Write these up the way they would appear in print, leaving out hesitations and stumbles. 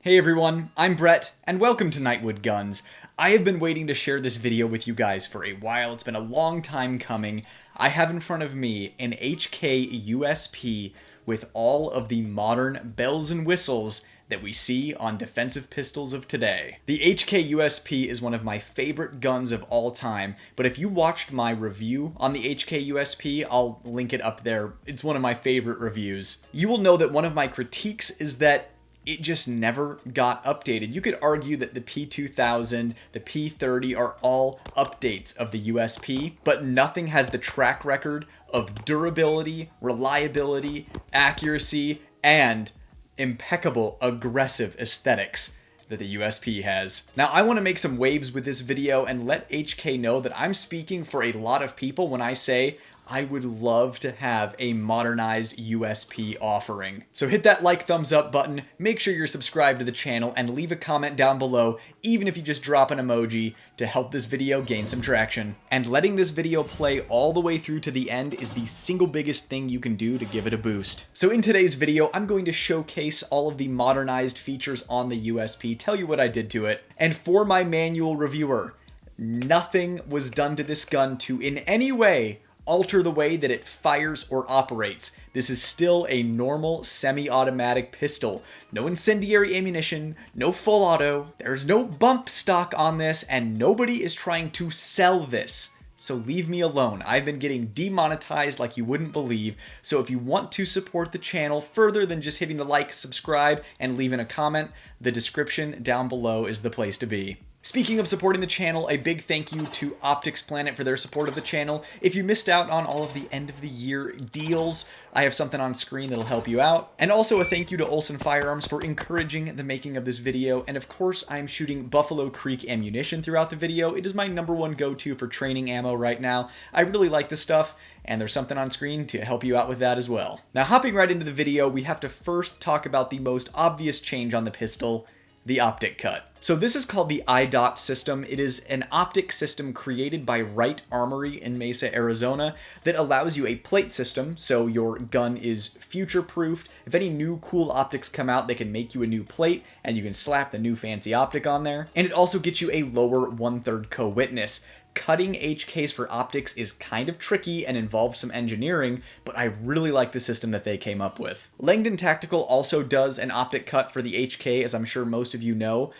Hey everyone, I'm Brett, and welcome to Nightwood Guns. I have been waiting to share this video with you guys for a while. It's been a long time coming. I have in front of me an HK USP with all of the modern bells and whistles that we see on defensive pistols of today. The HK USP is one of my favorite guns of all time, but if you watched my review on the HK USP, I'll link it up there. It's one of my favorite reviews. You will know that one of my critiques is that it just never got updated. You could argue that the P2000, the P30 are all updates of the USP, but nothing has the track record of durability, reliability, accuracy, and impeccable aggressive aesthetics that the USP has. Now, I want to make some waves with this video and let HK know that I'm speaking for a lot of people when I say I would love to have a modernized USP offering. So hit that like thumbs up button, make sure you're subscribed to the channel, and leave a comment down below, even if you just drop an emoji, to help this video gain some traction. And letting this video play all the way through to the end is the single biggest thing you can do to give it a boost. So in today's video, I'm going to showcase all of the modernized features on the USP, tell you what I did to it, and for my manual reviewer, nothing was done to this gun to in any way alter the way that it fires or operates. This is still a normal semi-automatic pistol. No incendiary ammunition, no full auto, there's no bump stock on this, and nobody is trying to sell this. So leave me alone. I've been getting demonetized like you wouldn't believe. So if you want to support the channel further than just hitting the like, subscribe, and leaving a comment, the description down below is the place to be. Speaking of supporting the channel, a big thank you to Optics Planet for their support of the channel. If you missed out on all of the end of the year deals, I have something on screen that'll help you out. And also a thank you to Olsen Firearms for encouraging the making of this video. And of course, I'm shooting Buffalo Creek ammunition throughout the video. It is my #1 go-to for training ammo right now. I really like this stuff, and there's something on screen to help you out with that as well. Now, hopping right into the video, we have to first talk about the most obvious change on the pistol, the optic cut. So this is called the IDOT system. It is an optic system created by Wright Armory in Mesa, Arizona that allows you a plate system, so your gun is future-proofed. If any new cool optics come out, they can make you a new plate, and you can slap the new fancy optic on there. And it also gets you a lower 1/3 co-witness. Cutting HKs for optics is kind of tricky and involves some engineering, but I really like the system that they came up with. Langdon Tactical also does an optic cut for the HK, as I'm sure most of you know.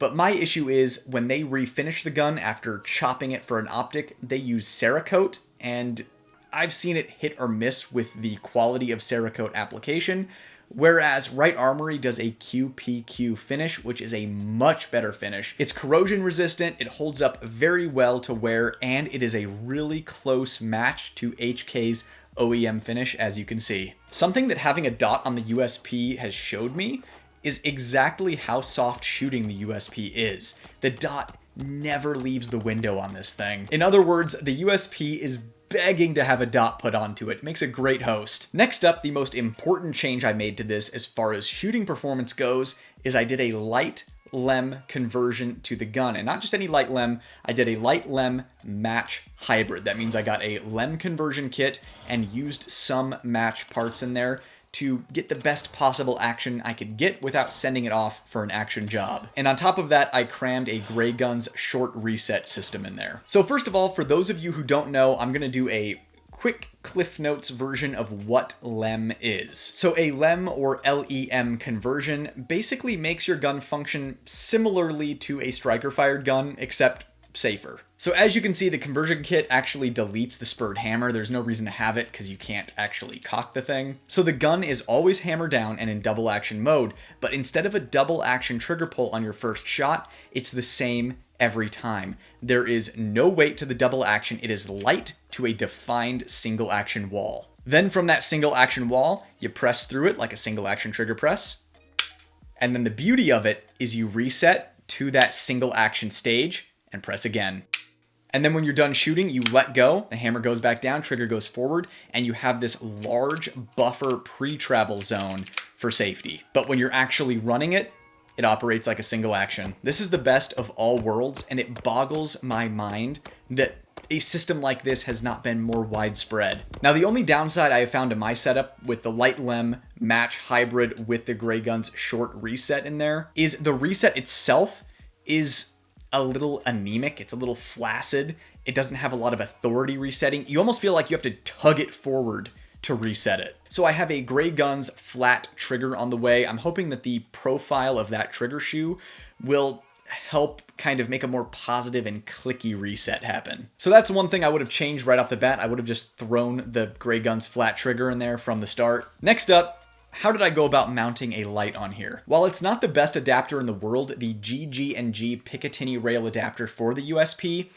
But my issue is when they refinish the gun after chopping it for an optic, they use Cerakote, and I've seen it hit or miss with the quality of Cerakote application, whereas Wright Armory does a QPQ finish, which is a much better finish. It's corrosion resistant, it holds up very well to wear, and it is a really close match to HK's OEM finish, as you can see. Something that having a dot on the USP has showed me is exactly how soft shooting the USP is. The dot never leaves the window on this thing. In other words, the USP is begging to have a dot put onto it. It makes a great host. Next up, the most important change I made to this as far as shooting performance goes is I did a light lem conversion to the gun. And not just any light lem, I did a light lem match hybrid. That means I got a lem conversion kit and used some match parts in there to get the best possible action I could get without sending it off for an action job. And on top of that, I crammed a Gray Guns short reset system in there. So first of all, for those of you who don't know, I'm gonna do a quick Cliff Notes version of what LEM is. So a LEM or LEM conversion basically makes your gun function similarly to a striker-fired gun, except safer. So as you can see, the conversion kit actually deletes the spurred hammer. There's no reason to have it because you can't actually cock the thing. So the gun is always hammer down and in double action mode, but instead of a double action trigger pull on your first shot, it's the same every time. There is no weight to the double action. It is light to a defined single action wall. Then from that single action wall, you press through it like a single action trigger press. And then the beauty of it is you reset to that single action stage and press again. And then when you're done shooting, you let go, the hammer goes back down, trigger goes forward, and you have this large buffer pre-travel zone for safety. But when you're actually running it, it operates like a single action. This is the best of all worlds, and it boggles my mind that a system like this has not been more widespread. Now, the only downside I have found in my setup with the light lem match hybrid with the Gray Guns short reset in there is the reset itself is a little anemic. It's a little flaccid. It doesn't have a lot of authority resetting. You almost feel like you have to tug it forward to reset it. So I have a Gray Guns flat trigger on the way. I'm hoping that the profile of that trigger shoe will help kind of make a more positive and clicky reset happen. So that's one thing I would have changed right off the bat. I would have just thrown the Gray Guns flat trigger in there from the start. Next up, how did I go about mounting a light on here? While it's not the best adapter in the world, the GG&G Picatinny rail adapter for the USP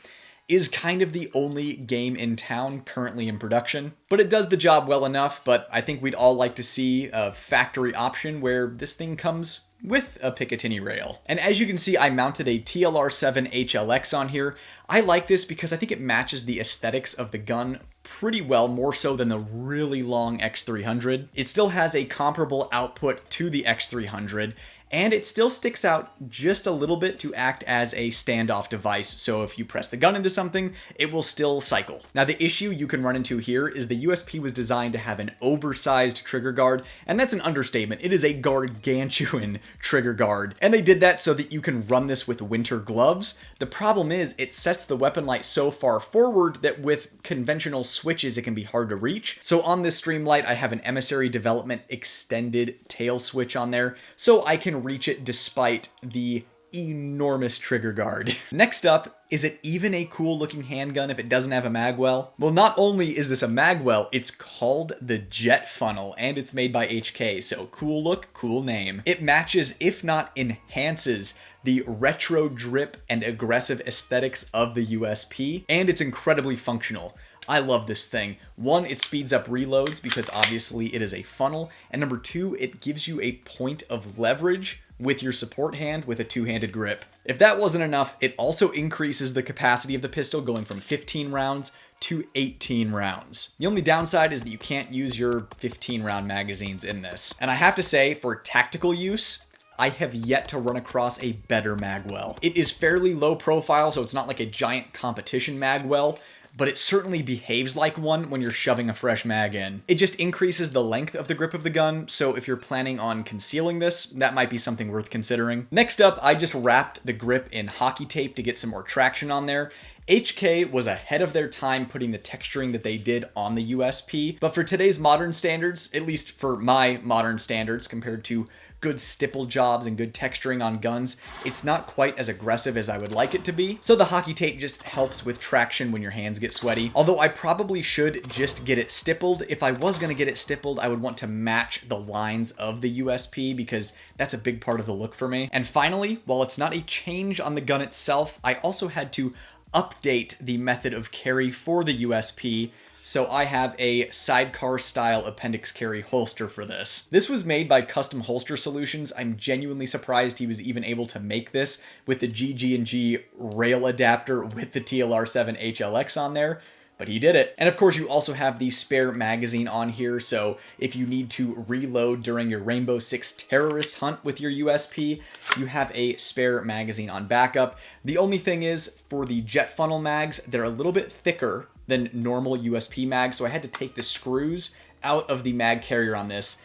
is kind of the only game in town currently in production. But it does the job well enough, but I think we'd all like to see a factory option where this thing comes with a Picatinny rail. And as you can see, I mounted a TLR7 HLX on here. I like this because I think it matches the aesthetics of the gun pretty well, more so than the really long X300. It still has a comparable output to the X300, and it still sticks out just a little bit to act as a standoff device, so if you press the gun into something, it will still cycle. Now, the issue you can run into here is the USP was designed to have an oversized trigger guard, and that's an understatement. It is a gargantuan trigger guard, and they did that so that you can run this with winter gloves. The problem is it sets the weapon light so far forward that with conventional switches, it can be hard to reach. So on this Streamlight, I have an Emissary Development extended tail switch on there, so I can reach it despite the enormous trigger guard. Next up, is it even a cool looking handgun if it doesn't have a magwell? Well, not only is this a magwell, it's called the Jet Funnel, and it's made by HK, so cool look, cool name. It matches, if not enhances, the retro drip and aggressive aesthetics of the USP, and it's incredibly functional. I love this thing. One, it speeds up reloads because obviously it is a funnel, and number two, it gives you a point of leverage with your support hand with a two-handed grip. If that wasn't enough, it also increases the capacity of the pistol, going from 15 rounds to 18 rounds. The only downside is that you can't use your 15-round magazines in this. And I have to say, for tactical use, I have yet to run across a better magwell. It is fairly low profile, so it's not like a giant competition magwell, but it certainly behaves like one when you're shoving a fresh mag in. It just increases the length of the grip of the gun, so if you're planning on concealing this, that might be something worth considering. Next up, I just wrapped the grip in hockey tape to get some more traction on there. HK was ahead of their time putting the texturing that they did on the USP, but for today's modern standards, at least for my modern standards compared to good stipple jobs and good texturing on guns, it's not quite as aggressive as I would like it to be. So the hockey tape just helps with traction when your hands get sweaty. Although I probably should just get it stippled. If I was gonna get it stippled, I would want to match the lines of the USP because that's a big part of the look for me. And finally, while it's not a change on the gun itself, I also had to update the method of carry for the USP, so I have a sidecar style appendix carry holster for this. This was made by Custom Holster Solutions. I'm genuinely surprised he was even able to make this with the GG&G rail adapter with the TLR7 HLX on there, but he did it. And of course you also have the spare magazine on here, so if you need to reload during your Rainbow Six terrorist hunt with your USP, you have a spare magazine on backup. The only thing is, for the jet funnel mags, they're a little bit thicker than normal USP mags, so I had to take the screws out of the mag carrier on this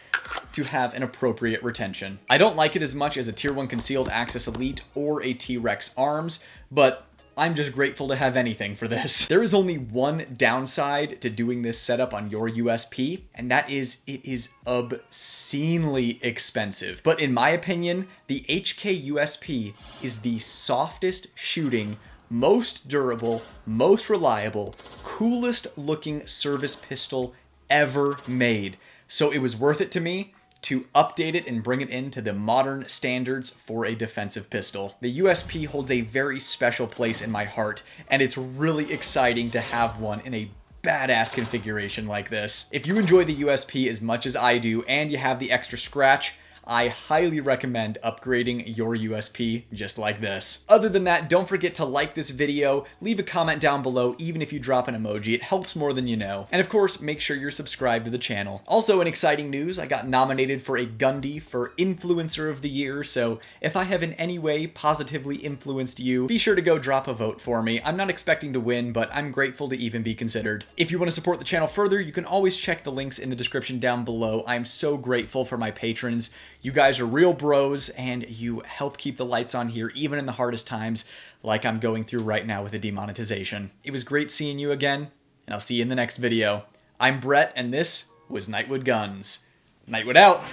to have an appropriate retention. I don't like it as much as a Tier 1 Concealed Access Elite or a T-Rex Arms, but I'm just grateful to have anything for this. There is only one downside to doing this setup on your USP, and that is it is obscenely expensive. But in my opinion, the HK USP is the softest shooting, most durable, most reliable, coolest looking service pistol ever made. So it was worth it to me to update it and bring it into the modern standards for a defensive pistol. The USP holds a very special place in my heart, and it's really exciting to have one in a badass configuration like this. If you enjoy the USP as much as I do and you have the extra scratch, I highly recommend upgrading your USP just like this. Other than that, don't forget to like this video, leave a comment down below even if you drop an emoji, it helps more than you know. And of course, make sure you're subscribed to the channel. Also in exciting news, I got nominated for a Gundy for Influencer of the Year, so if I have in any way positively influenced you, be sure to go drop a vote for me. I'm not expecting to win, but I'm grateful to even be considered. If you want to support the channel further, you can always check the links in the description down below. I'm so grateful for my patrons. You guys are real bros, and you help keep the lights on here even in the hardest times, like I'm going through right now with the demonetization. It was great seeing you again, and I'll see you in the next video. I'm Brett, and this was Nightwood Guns. Nightwood out!